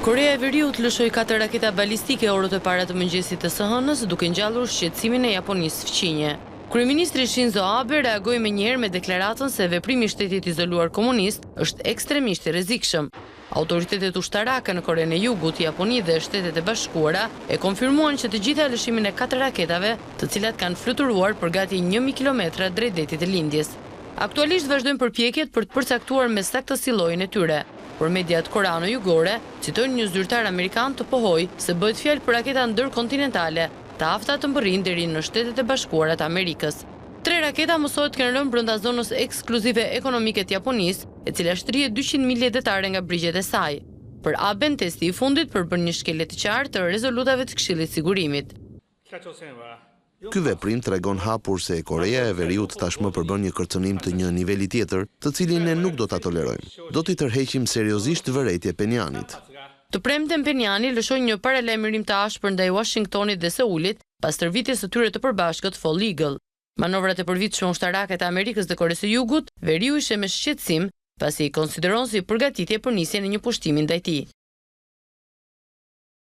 Korea e Veriut lëshoi 4 raketa balistike orët e para të mëngjesit të së hënës, duke ngjallur shqetësimin e Japonisë fqinje. Kryeministri Shinzo Abe reagoi menjëherë me deklaratën se veprimi i shtetit izoluar komunist është ekstremisht i rrezikshëm. Autoritetet ushtarake në Korenë e Jugut, Japoni dhe Shtetet e Bashkuara e konfirmuan që të gjitha lëshimin e 4 raketave, të cilat kanë fluturuar për gati 1000 kilometra drejt detit të lindjes. Aktualisht vazhdojnë përpjekjet për të përcaktuar me saktësi llojin e tyre, por mediat koreano-jugore citojnë një zyrtar amerikan të pohoj se bëhet fjalë për raketa ndërkontinentale, të afta të mbërrin deri në Shtetet e Bashkuara të Amerikës. 3 raketa mësohet kanë rënë brenda zonës ekskluzive ekonomike të Japonisë, e cila shtrihet 200 milje detare nga brigjet e saj. Për Aben, testi i fundit përbën një shkelje të qartë të rezolutave të Këshillit të Sigurimit. Ky veprim tregon hapur se Korea e Veriut tashmë përbën një kërcënim të një niveli tjetër, të cilin ne nuk do ta tolerojmë. Do t'i tërheqim seriozisht vërejtje Penjanit. Të premten Penjani lëshoi një paralajmërim të ashpër ndaj Washingtonit dhe Seulit pas tërvitjes së tyre të përbashkët Fall Eagle. Manovrat e përvitshme ushtarake të Amerikës dhe Koresë së Jugut, Veriu ishte me shqetësim pasi i konsideron si përgatitje për nisjen e një pushtimi ndaj tij.